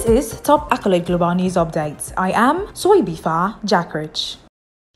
is Top Accolade Global News Updates. I am Soibifa Jackrich.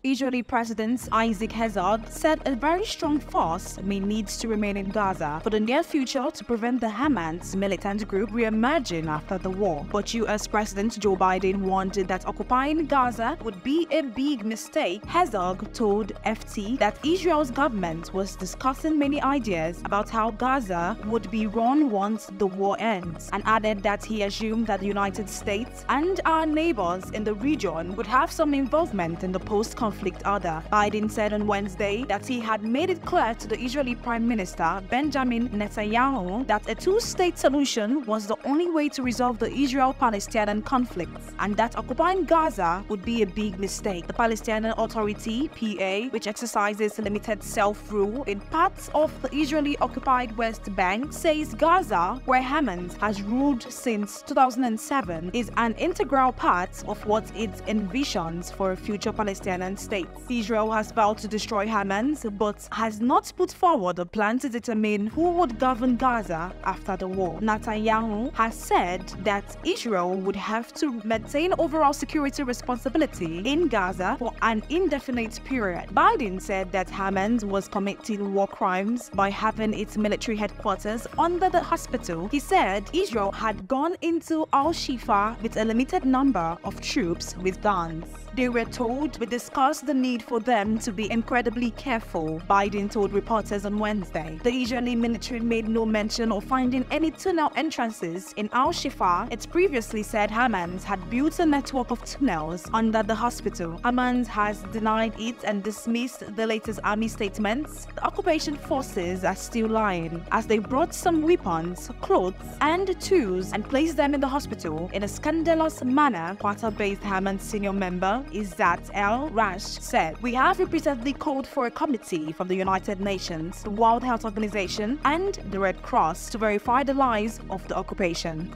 Israeli President Isaac Herzog said a very strong force may need to remain in Gaza for the near future to prevent the Hamas militant group re-emerging after the war. But US President Joe Biden warned that occupying Gaza would be a big mistake. Herzog told FT that Israel's government was discussing many ideas about how Gaza would be run once the war ends, and added that he assumed that the United States and our neighbors in the region would have some involvement in the post-conflict order. Biden said on Wednesday that he had made it clear to the Israeli Prime Minister Benjamin Netanyahu that a two-state solution was the only way to resolve the Israel-Palestinian conflict, and that occupying Gaza would be a big mistake. The Palestinian Authority, PA, which exercises limited self-rule in parts of the Israeli-occupied West Bank, says Gaza, where Hamas has ruled since 2007, is an integral part of what it envisions for a future Palestinian state. Israel has vowed to destroy Hamas, but has not put forward a plan to determine who would govern Gaza after the war. Netanyahu has said that Israel would have to maintain overall security responsibility in Gaza for an indefinite period. Biden said that Hamas was committing war crimes by having its military headquarters under the hospital. He said Israel had gone into Al-Shifa with a limited number of troops with guns. They were told we discussed the need for them to be incredibly careful, Biden told reporters on Wednesday. The Israeli military made no mention of finding any tunnel entrances in Al-Shifa. It previously said Hamas had built a network of tunnels under the hospital. Hamas has denied it and dismissed the latest army statements. The occupation forces are still lying, as they brought some weapons, clothes, and tools and placed them in the hospital in a scandalous manner. Qatar-based Hamas senior member Izzat El-Rash said, "We have repeatedly called for a committee from the United Nations, the World Health Organization, and the Red Cross to verify the lies of the occupation."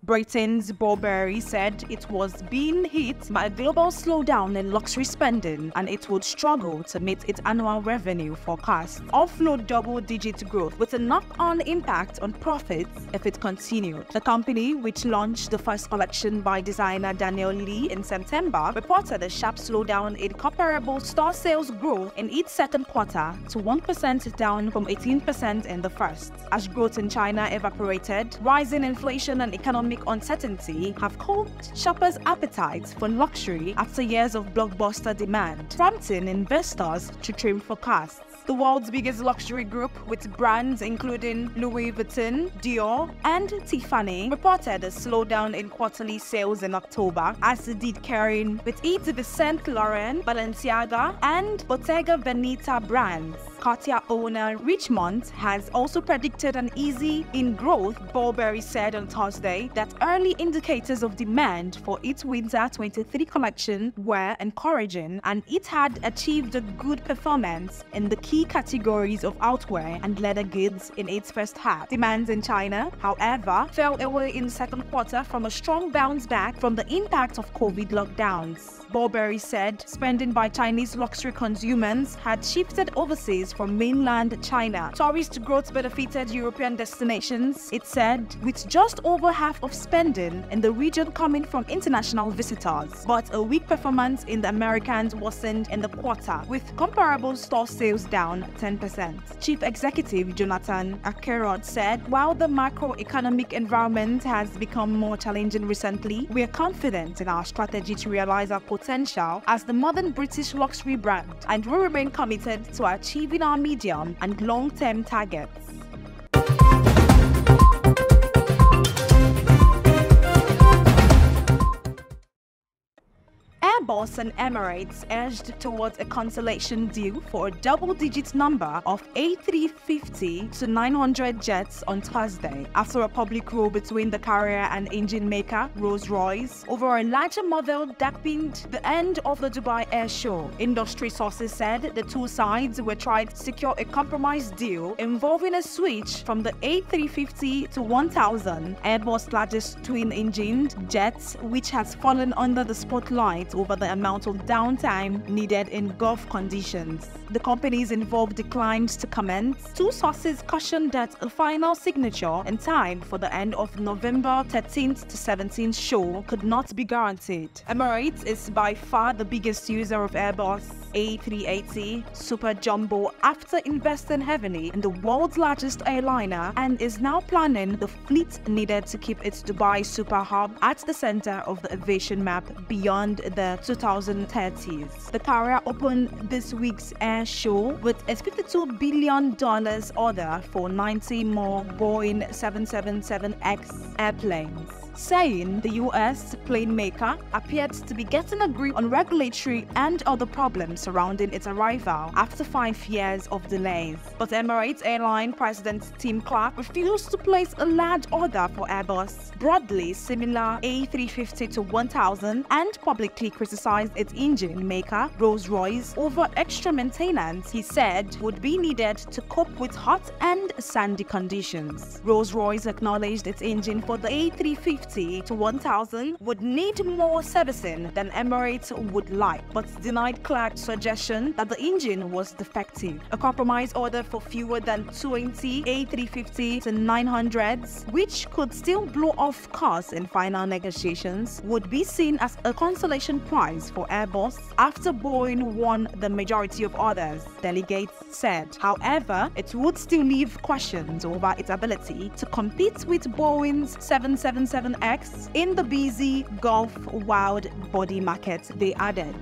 Britain's Burberry said it was being hit by a global slowdown in luxury spending, and it would struggle to meet its annual revenue forecast of low double-digit growth, with a knock-on impact on profits if it continued. The company, which launched the first collection by designer Daniel Lee in September, reported a sharp slowdown in comparable store sales growth in its second quarter to 1%, down from 18% in the first. As growth in China evaporated, rising inflation and economic uncertainty have cooled shoppers' appetites for luxury after years of blockbuster demand, prompting investors to trim forecasts. The world's biggest luxury group, with brands including Louis Vuitton, Dior, and Tiffany, reported a slowdown in quarterly sales in October, as did Kering, with its Saint Laurent, Balenciaga, and Bottega Veneta brands. Cartier owner Richemont has also predicted an easing in growth. Burberry said on Thursday that early indicators of demand for its Winter 23 collection were encouraging, and it had achieved a good performance in the key categories of outwear and leather goods in its first half. Demand in China, however, fell away in the second quarter from a strong bounce back from the impact of COVID lockdowns. Burberry said spending by Chinese luxury consumers had shifted overseas from mainland China. Tourist growth benefited European destinations, it said, with just over half of spending in the region coming from international visitors. But a weak performance in the Americans worsened in the quarter, with comparable store sales down 10%. Chief Executive Jonathan Akerod said, "While the macroeconomic environment has become more challenging recently, we are confident in our strategy to realize our potential as the modern British luxury brand, and we remain committed to achieving our medium and long-term targets." Airbus and Emirates edged towards a consolation deal for a double-digit number of A350-900 jets on Thursday, after a public row between the carrier and engine maker Rolls-Royce over a larger model that pinned the end of the Dubai Air Show. Industry sources said the two sides were trying to secure a compromise deal involving a switch from the A350 to 1000, Airbus' largest twin-engined jet, which has fallen under the spotlight over over the amount of downtime needed in Gulf conditions. The companies involved declined to comment. Two sources cautioned that a final signature in time for the end of November 13th to 17th show could not be guaranteed. Emirates is by far the biggest user of Airbus A380 Super Jumbo after investing heavily in the world's largest airliner, and is now planning the fleet needed to keep its Dubai super hub at the center of the aviation map beyond the 2030s. The carrier opened this week's air show with a $52 billion order for 90 more Boeing 777X airplanes, saying the US plane maker appeared to be getting a grip on regulatory and other problems surrounding its arrival after 5 years of delays. But Emirates Airline President Tim Clark refused to place a large order for Airbus, broadly similar A350-1000, and publicly criticized its engine maker, Rolls-Royce, over extra maintenance he said would be needed to cope with hot and sandy conditions. Rolls-Royce acknowledged its engine for the A350-1000 would need more servicing than Emirates would like, but denied Clark's suggestion that the engine was defective. A compromise order for fewer than 20 A350-900s, which could still blow off costs in final negotiations, would be seen as a consolation prize for Airbus after Boeing won the majority of orders, delegates said. However, it would still leave questions over its ability to compete with Boeing's 777X in the busy Gulf wide body market, they added.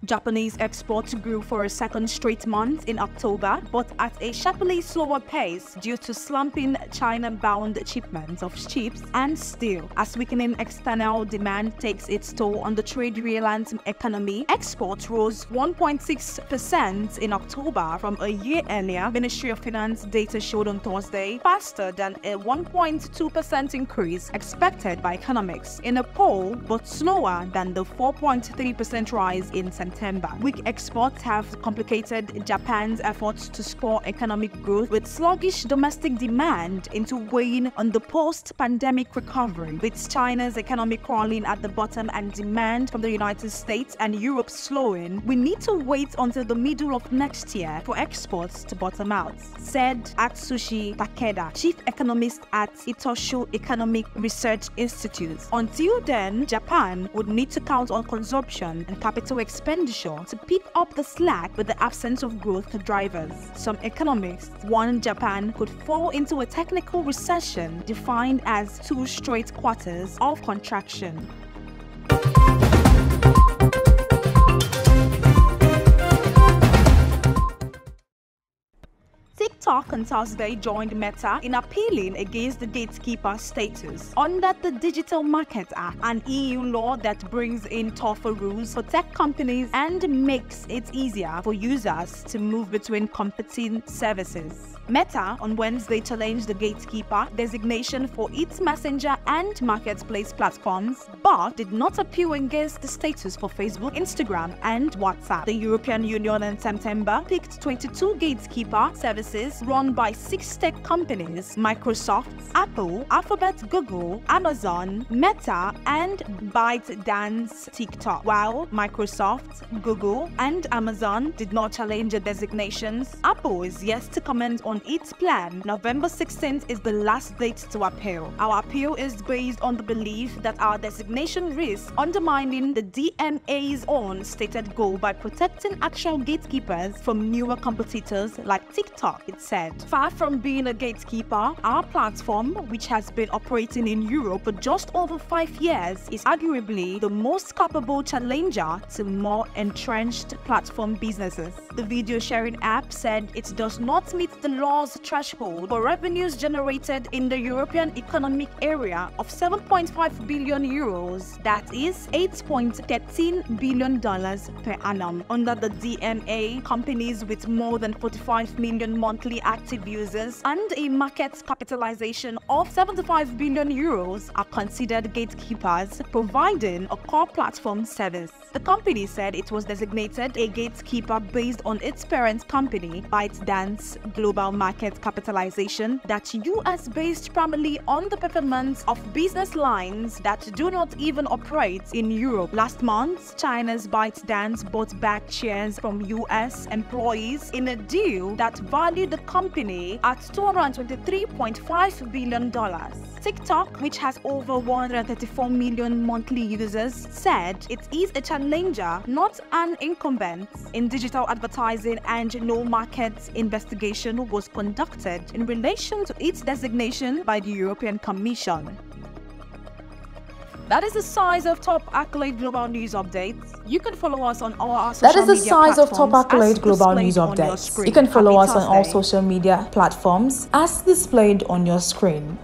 Japanese exports grew for a second straight month in October, but at a sharply slower pace due to slumping China-bound shipments of chips and steel. As weakening external demand takes its toll on the trade-reliant economy, exports rose 1.6% in October from a year earlier, Ministry of Finance data showed on Thursday, faster than a 1.2% increase expected by economics in a poll, but slower than the 4.3% rise in September. Weak exports have complicated Japan's efforts to spur economic growth, with sluggish domestic demand into weighing on the post-pandemic recovery. With China's economy crawling at the bottom and demand from the United States and Europe slowing, we need to wait until the middle of next year for exports to bottom out, said Atsushi Takeda, chief economist at Itosho Economic Research Institute. Until then, Japan would need to count on consumption and capital expenditure to pick up the slack with the absence of growth drivers. Some economists warn Japan could fall into a technical recession defined as 2 straight quarters of contraction. TikTok on Thursday joined Meta in appealing against the gatekeeper status under the Digital Markets Act, an EU law that brings in tougher rules for tech companies and makes it easier for users to move between competing services. Meta on Wednesday challenged the gatekeeper designation for its messenger and marketplace platforms, but did not appeal against the status for Facebook, Instagram, and WhatsApp. The European Union in September picked 22 gatekeeper services run by 6 tech companies: Microsoft, Apple, Alphabet, Google, Amazon, Meta, and ByteDance TikTok. While Microsoft, Google, and Amazon did not challenge the designations, Apple is yet to comment on its plan. November 16th is the last date to appeal. Our appeal is based on the belief that our designation risks undermining the DMA's own stated goal by protecting actual gatekeepers from newer competitors like TikTok, it said. Far from being a gatekeeper, our platform, which has been operating in Europe for just over 5 years, is arguably the most capable challenger to more entrenched platform businesses. The video sharing app said it does not meet the law's threshold for revenues generated in the European Economic Area of 7.5 billion euros, that is $8.13 billion per annum. Under the DMA, companies with more than 45 million monthly monthly active users and a market capitalization of 75 billion euros are considered gatekeepers, providing a core platform service. The company said it was designated a gatekeeper based on its parent company, ByteDance global market capitalization, that US-based primarily on the performance of business lines that do not even operate in Europe. Last month, China's ByteDance bought back shares from US employees in a deal that valued the company at $223.5 billion. TikTok, which has over 134 million monthly users, said it is a challenger, not an incumbent, in digital advertising, and no market investigation was conducted in relation to its designation by the European Commission. That is the size of top accolade global news updates. You can follow us on all our social media platforms. That is the size of top accolade global news updates. You can follow us on all social media platforms as displayed on your screen.